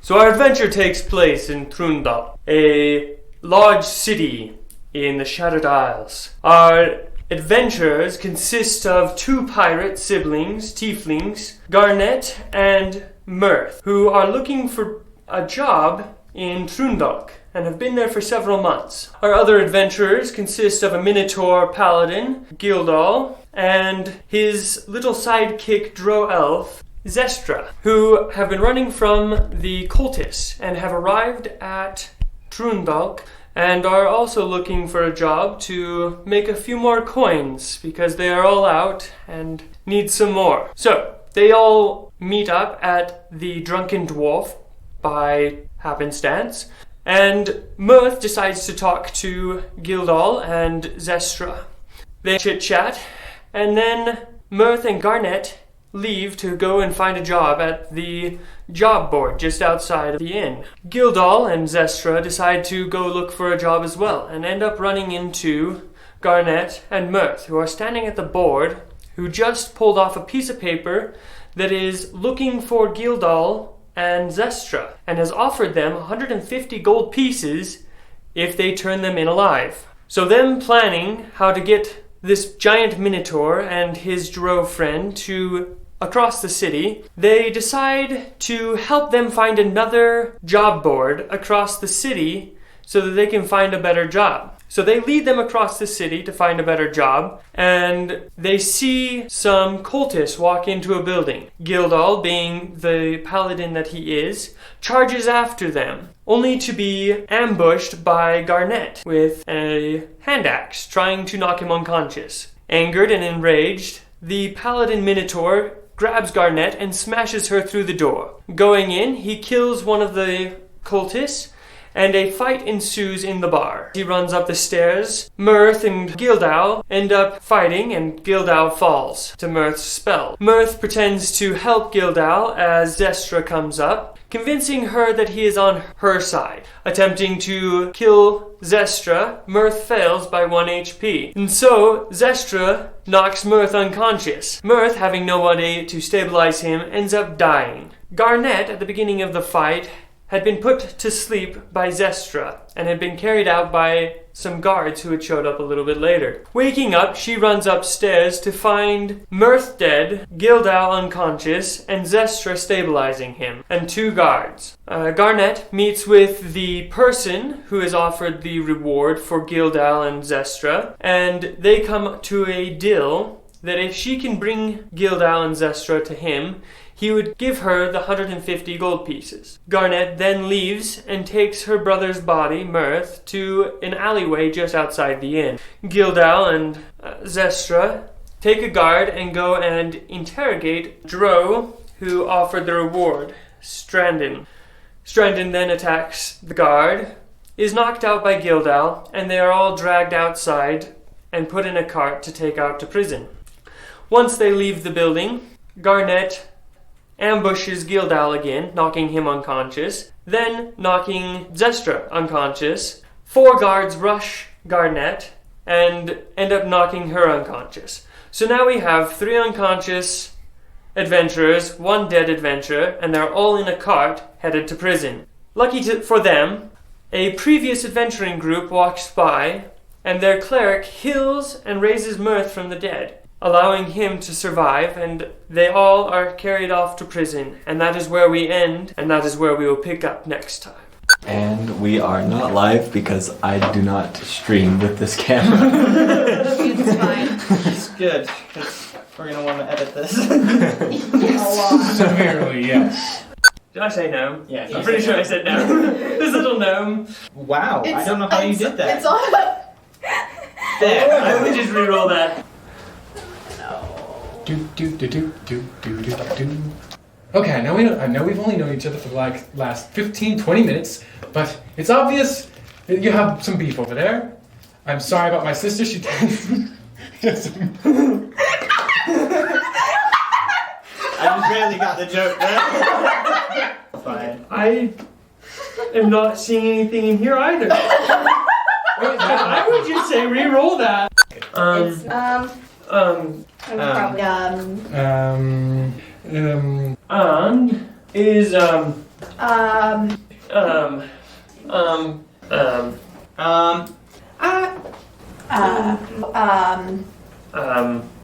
So our adventure takes place in Trundle, a large city in the Shattered Isles. Our adventures consist of two pirate siblings, tieflings, Garnet and Mirth, who are looking for a job in Trundle and have been there for several months. Our other adventurers consist of a Minotaur paladin, Gildal, and his little sidekick drow elf, Zestra, who have been running from the cultists and have arrived at Trundle and are also looking for a job to make a few more coins because they are all out and need some more. So they all meet up at the Drunken Dwarf by happenstance, and Mirth decides to talk to Gildal and Zestra. They chit-chat, and then Mirth and Garnet leave to go and find a job at the job board just outside of the inn. Gildal and Zestra decide to go look for a job as well and end up running into Garnet and Mirth, who are standing at the board, who just pulled off a piece of paper that is looking for Gildal and Zestra and has offered them 150 gold pieces if they turn them in alive. So them planning how to get this giant Minotaur and his drow friend to across the city, they decide to help them find another job board across the city so that they can find a better job. So they lead them across the city to find a better job, and they see some cultists walk into a building. Gildal, being the paladin that he is, charges after them, only to be ambushed by Garnet with a hand axe, trying to knock him unconscious. Angered and enraged, the paladin Minotaur grabs Garnet and smashes her through the door. Going in, he kills one of the cultists, and a fight ensues in the bar. He runs up the stairs. Mirth and Gildal end up fighting, and Gildal falls to Mirth's spell. Mirth pretends to help Gildal as Zestra comes up, convincing her that he is on her side. Attempting to kill Zestra, Mirth fails by 1 HP. And so, Zestra knocks Mirth unconscious. Mirth, having nobody to stabilize him, ends up dying. Garnet, at the beginning of the fight, had been put to sleep by Zestra and had been carried out by some guards who had showed up a little bit later. Waking up, she runs upstairs to find Mirth dead, Gildal unconscious, and Zestra stabilizing him, and 2 guards. Garnet meets with the person who has offered the reward for Gildal and Zestra, and they come to a deal that if she can bring Gildal and Zestra to him, he would give her the 150 gold pieces. Garnet then leaves and takes her brother's body, Mirth, to an alleyway just outside the inn. Gildal and Zestra take a guard and go and interrogate Drow, who offered the reward, Strandon. Strandon then attacks the guard, is knocked out by Gildal, and they are all dragged outside and put in a cart to take out to prison. Once they leave the building, Garnet ambushes Gildal again, knocking him unconscious, then knocking Zestra unconscious. 4 guards rush Garnet and end up knocking her unconscious. So now we have 3 unconscious adventurers, 1 dead adventurer, and they're all in a cart headed to prison. Lucky for them, a previous adventuring group walks by, and their cleric heals and raises Mirth from the dead, allowing him to survive, and they all are carried off to prison. And that is where we end, and that is where we will pick up next time. And we are not live because I do not stream with this camera. It's fine. It's good, because we're going to want to edit this. Yes. Severely, yes. Did I say no? Yeah, I'm pretty sure I said no. This little gnome. Wow, I don't know how you did that. It's all about... There, I would just re-roll that. Do do do do do do do do. Okay, I know we've only known each other for the last 15, 20 minutes, but it's obvious that you have some beef over there. I'm sorry about my sister. She yes. I just barely got the joke there. Fine. I am not seeing anything in here either. I would just say re-roll that. It's, And is Um. Um. Um. Um. Um.